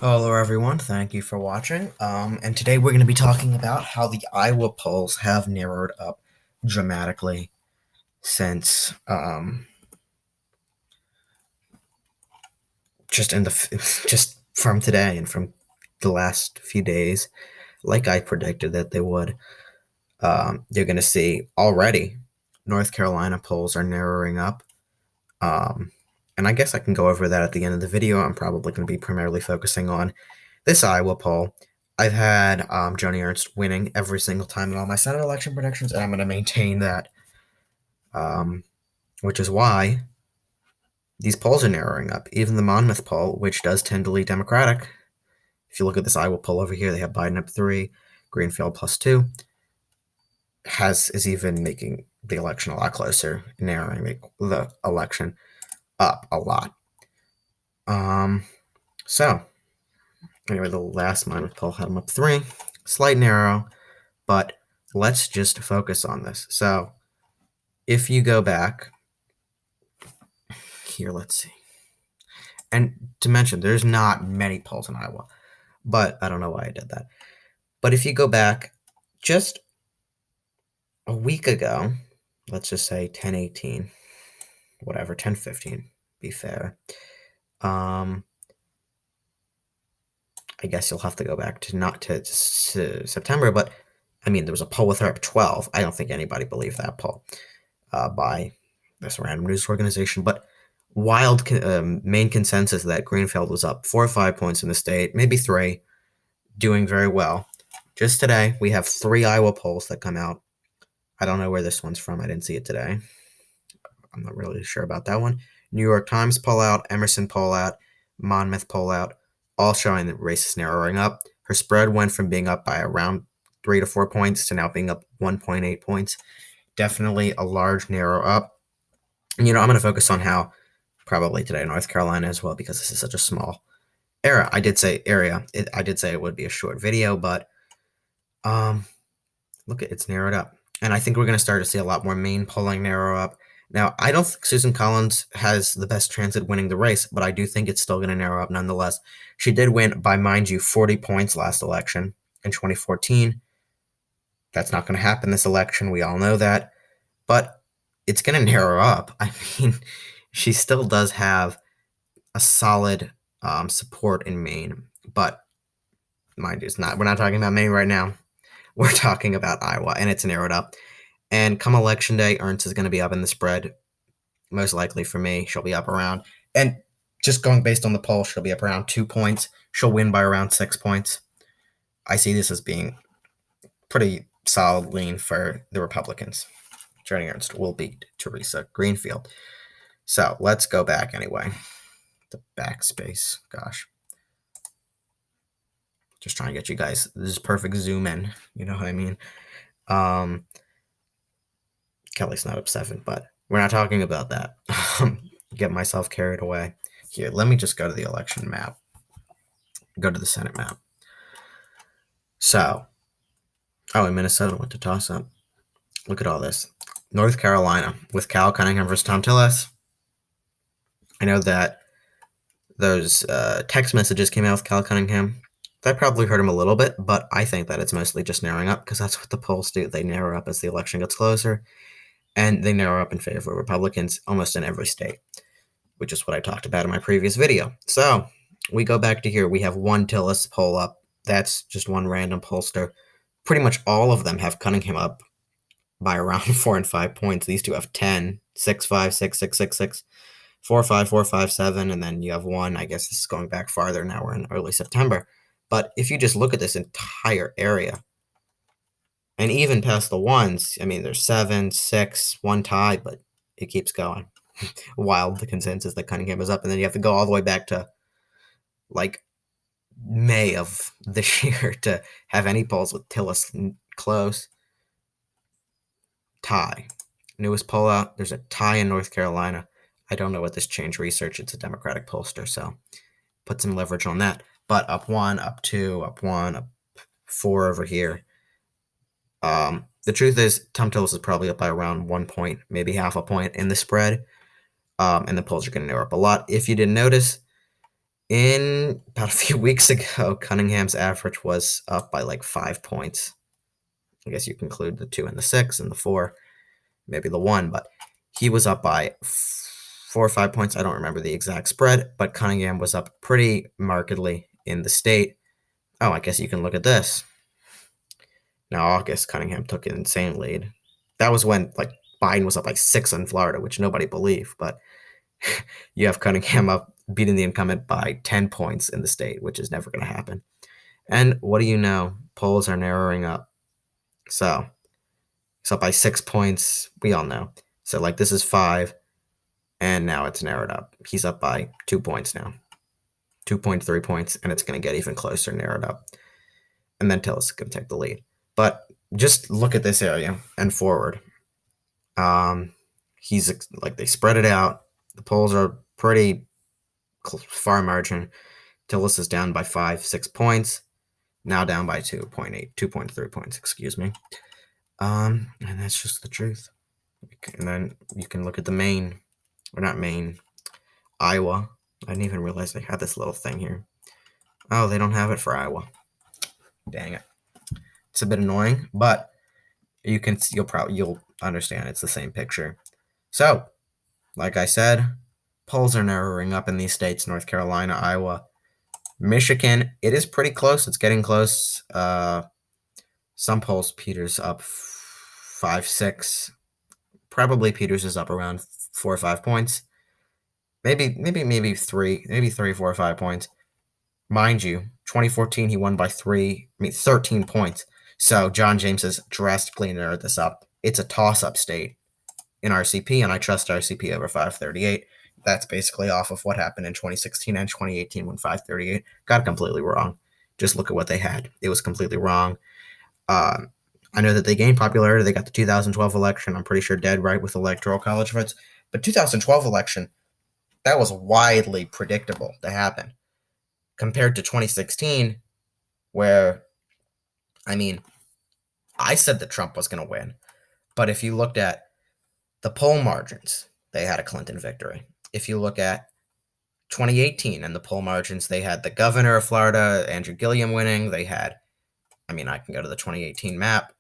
Hello, everyone. Thank you for watching. And today we're going to be talking about how the Iowa polls have narrowed up dramatically since just in the just from today and from the last few days, like I predicted that they would. You're going to see already North Carolina polls are narrowing up. Um, and I guess I can go over that at the end of the video. I'm probably going to be primarily focusing on this Iowa poll. I've had Joni Ernst winning every single time in all my Senate election predictions, and I'm going to maintain that, um, which is why these polls are narrowing up. Even the Monmouth poll, which does tend to lead Democratic, if you look at this Iowa poll over here, they have Biden up 3, Greenfield +2, is even making the election a lot closer, narrowing the election up a lot. So anyway, the last Monmouth poll had them up 3, slight narrow, but let's just focus on this. So if you go back here, let's see. And to mention, there's not many polls in Iowa, but I don't know why I did that. But if you go back just a week ago, let's just say 10/18, whatever, 10/15, be fair. I guess you'll have to go back to not to September, but I mean, there was a poll with her up 12. I don't think anybody believed that poll by this random news organization, but main consensus that Greenfield was up 4 or 5 points in the state, maybe 3, doing very well. Just today, we have 3 Iowa polls that come out. I don't know where this one's from. I didn't see it today. I'm not really sure about that one. New York Times poll out, Emerson poll out, Monmouth poll out, all showing that race is narrowing up. Her spread went from being up by around 3 to 4 points to now being up 1.8 points. Definitely a large narrow up. And, I'm going to focus on how probably today North Carolina as well, because this is such a small area. I did say it would be a short video, but look, it's narrowed up. And I think we're going to start to see a lot more Maine polling narrow up. Now, I don't think Susan Collins has the best chance at winning the race, but I do think it's still going to narrow up nonetheless. She did win by, mind you, 40 points last election in 2014. That's not going to happen this election. We all know that. But it's going to narrow up. I mean, she still does have a solid support in Maine. But mind you, we're not talking about Maine right now. We're talking about Iowa, and it's narrowed up. And come election day, Ernst is going to be up in the spread. Most likely for me, she'll be up around. And just going based on the poll, she'll be up around 2 points. She'll win by around 6 points. I see this as being pretty solid lean for the Republicans. Joni Ernst will beat Teresa Greenfield. So let's go back anyway. The backspace, gosh. Just trying to get you guys this perfect zoom in. You know what I mean? Kelly's not up 7, but we're not talking about that. Get myself carried away. Here, let me just go to the election map. Go to the Senate map. So, and Minnesota went to toss up. Look at all this. North Carolina with Cal Cunningham versus Thom Tillis. I know that those text messages came out with Cal Cunningham. That probably hurt him a little bit, but I think that it's mostly just narrowing up because that's what the polls do. They narrow up as the election gets closer, and they narrow up in favor of Republicans almost in every state, which is what I talked about in my previous video. So we go back to here. We have one Tillis poll up. That's just one random pollster. Pretty much all of them have Cunningham up by around 4 and 5 points. These two have 10, 6, 5, 6, 6, 6, 6, 4, 5, 4, 5, 7, and then you have one. I guess this is going back farther. Now we're in early September. But if you just look at this entire area, and even past the ones, I mean, there's 7, 6, one tie, but it keeps going. While the consensus that Cunningham is up, and then you have to go all the way back to like May of this year to have any polls with Tillis close. Tie. Newest poll out, there's a tie in North Carolina. I don't know what this changed research. It's a Democratic pollster, so put some leverage on that. But up 1, up 2, up 1, up 4 over here. The truth is, Thom Tillis is probably up by around 1 point, maybe half a point in the spread. And the polls are going to narrow up a lot. If you didn't notice, In about a few weeks ago, Cunningham's average was up by like 5 points. I guess you can include the 2 and the 6 and the 4, maybe the 1, but he was up by 4 or 5 points. I don't remember the exact spread, but Cunningham was up pretty markedly in the state. Oh, I guess you can look at this. Now, August, Cunningham took an insane lead. That was when like Biden was up by 6 in Florida, which nobody believed, but you have Cunningham up beating the incumbent by 10 points in the state, which is never going to happen. And what do you know? Polls are narrowing up. So it's up by 6 points. We all know. So like this is 5, and now it's narrowed up. He's up by 2 points now, 2.3 points, and it's going to get even closer, narrowed up. And then Tillis is going to take the lead. But just look at this area and forward. He's like they spread it out. The polls are pretty far margin. Tillis is down by 5-6 points. Now down by 2.3 points, excuse me. And that's just the truth. And then you can look at the Maine, or not Maine, Iowa. I didn't even realize they had this little thing here. Oh, they don't have it for Iowa. Dang it. It's a bit annoying, but you'll understand it's the same picture. So, like I said, polls are narrowing up in these states: North Carolina, Iowa, Michigan. It is pretty close. It's getting close. Some polls, Peters up 5-6. Probably Peters is up around 4 or 5 points. Maybe 3, 4 or 5 points. Mind you, 2014 he won by 13 points. So John James has drastically narrowed this up. It's a toss-up state in RCP, and I trust RCP over 538. That's basically off of what happened in 2016 and 2018 when 538 got completely wrong. Just look at what they had. It was completely wrong. I know that they gained popularity. They got the 2012 election. I'm pretty sure dead right with electoral college votes. But 2012 election, that was widely predictable to happen compared to 2016, where, I mean, I said that Trump was going to win. But if you looked at the poll margins, they had a Clinton victory. If you look at 2018 and the poll margins, they had the governor of Florida, Andrew Gillum, winning. They had, I can go to the 2018 map.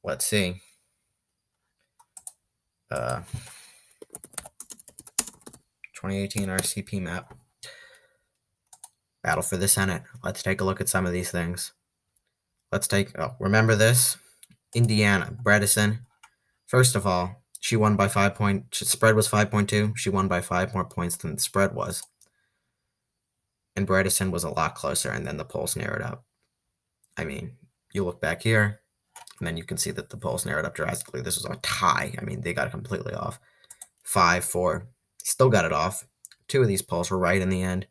Let's see. 2018 RCP map. Battle for the Senate. Let's take a look at some of these things. Remember this? Indiana, Bredesen. First of all, she won by 5 points. Spread was 5.2. She won by 5 more points than the spread was. And Bredesen was a lot closer, and then the polls narrowed up. You look back here, and then you can see that the polls narrowed up drastically. This was a tie. They got it completely off. 5-4. Still got it off. 2 of these polls were right in the end,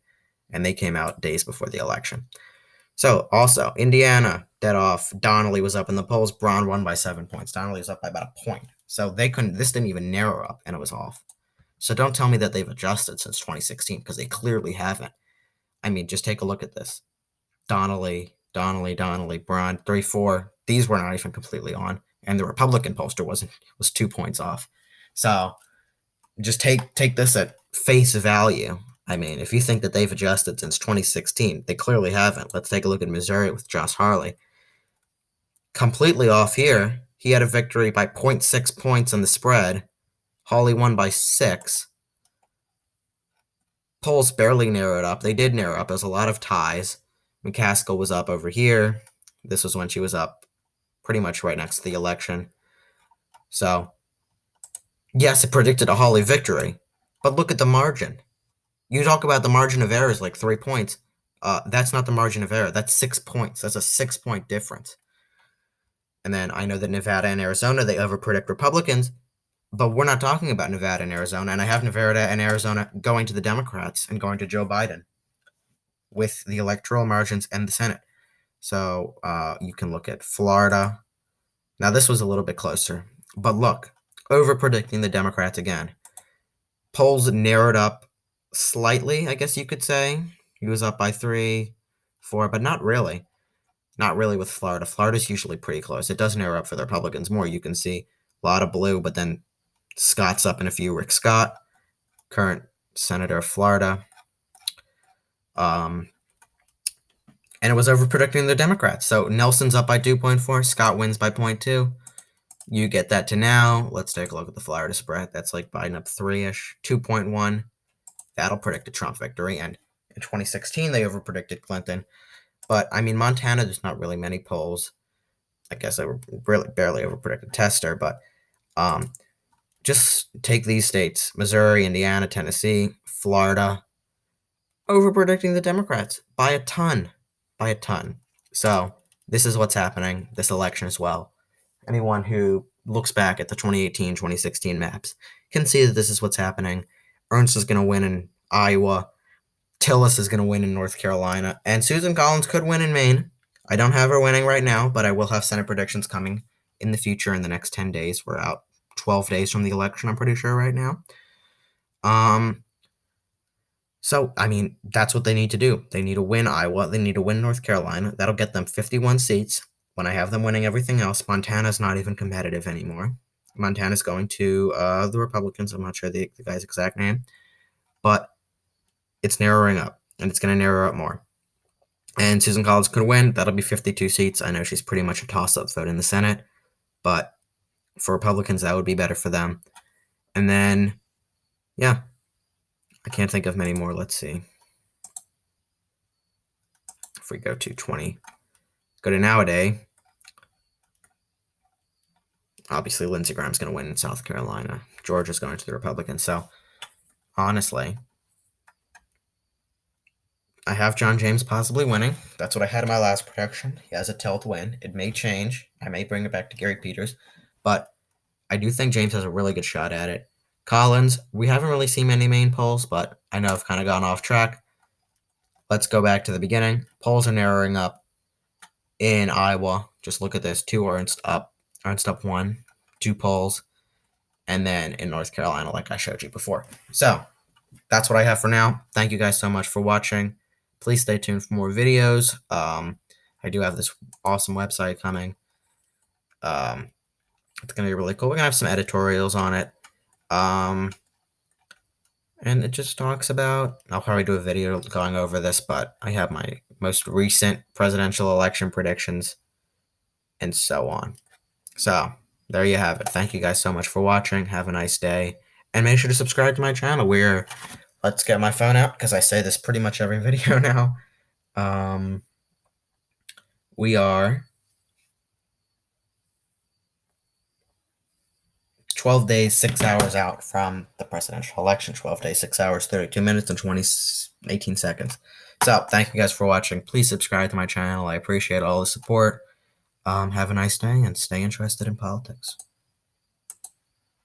and they came out days before the election. So, also, Indiana, dead off. Donnelly was up in the polls. Braun won by 7 points. Donnelly was up by about a point. So this didn't even narrow up, and it was off. So don't tell me that they've adjusted since 2016, because they clearly haven't. Just take a look at this. Donnelly, Braun, 3-4. These were not even completely on. And the Republican pollster was 2 points off. So just take this at face value. If you think that they've adjusted since 2016, they clearly haven't. Let's take a look at Missouri with Josh Hawley. Completely off here. He had a victory by 0.6 points on the spread. Hawley won by 6. Polls barely narrowed up. They did narrow up. There's a lot of ties. McCaskill was up over here. This was when she was up pretty much right next to the election. So, yes, it predicted a Hawley victory, but look at the margin. You talk about the margin of error is like 3 points. That's not the margin of error. That's 6 points. That's a 6-point difference. And then I know that Nevada and Arizona, they overpredict Republicans, but we're not talking about Nevada and Arizona. And I have Nevada and Arizona going to the Democrats and going to Joe Biden with the electoral margins and the Senate. So you can look at Florida. Now, this was a little bit closer, but look, over-predicting the Democrats again. Polls narrowed up slightly, I guess you could say. He was up by 3, 4, but not really. Not really with Florida. Florida's usually pretty close. It does narrow up for the Republicans more. You can see a lot of blue, but then Scott's up in a few. Rick Scott, current senator of Florida. And it was over predicting the Democrats. So Nelson's up by 2.4. Scott wins by 0.2. You get that to now. Let's take a look at the Florida spread. That's like Biden up 3-ish, 2.1. That'll predict a Trump victory. And in 2016, they overpredicted Clinton. But, I mean, Montana, there's not really many polls. I guess they were really barely overpredicted Tester. But just take these states, Missouri, Indiana, Tennessee, Florida, overpredicting the Democrats by a ton. So this is what's happening this election as well. Anyone who looks back at the 2018, 2016 maps can see that this is what's happening. Ernst is going to win in Iowa. Tillis is going to win in North Carolina. And Susan Collins could win in Maine. I don't have her winning right now, but I will have Senate predictions coming in the future in the next 10 days. We're out 12 days from the election, I'm pretty sure right now. So, I mean, that's what they need to do. They need to win Iowa. They need to win North Carolina. That'll get them 51 seats. When I have them winning everything else, Montana's not even competitive anymore. Montana's going to the Republicans. I'm not sure the guy's exact name. But it's narrowing up, and it's going to narrow up more. And Susan Collins could win. That'll be 52 seats. I know she's pretty much a toss-up vote in the Senate. But for Republicans, that would be better for them. And then, yeah. I can't think of many more. Let's see. If we go to 20, go to nowadays. Obviously, Lindsey Graham's going to win in South Carolina. Georgia's going to the Republicans. So, honestly, I have John James possibly winning. That's what I had in my last prediction. He has a tilt win. It may change. I may bring it back to Gary Peters. But I do think James has a really good shot at it. Collins, we haven't really seen many main polls, but I know I've kind of gone off track. Let's go back to the beginning. Polls are narrowing up in Iowa. Just look at this. 2 Ernst up 1, 2 polls. And then in North Carolina, like I showed you before. So that's what I have for now. Thank you guys so much for watching. Please stay tuned for more videos. I do have this awesome website coming. It's going to be really cool. We're going to have some editorials on it. And it just talks about, I'll probably do a video going over this, but I have my most recent presidential election predictions and so on. So there you have it. Thank you guys so much for watching. Have a nice day. And make sure to subscribe to my channel. Let's get my phone out because I say this pretty much every video now. We are 12 days, 6 hours out from the presidential election. 12 days, 6 hours, 32 minutes, and 18 seconds. So thank you guys for watching. Please subscribe to my channel. I appreciate all the support. Have a nice day and stay interested in politics.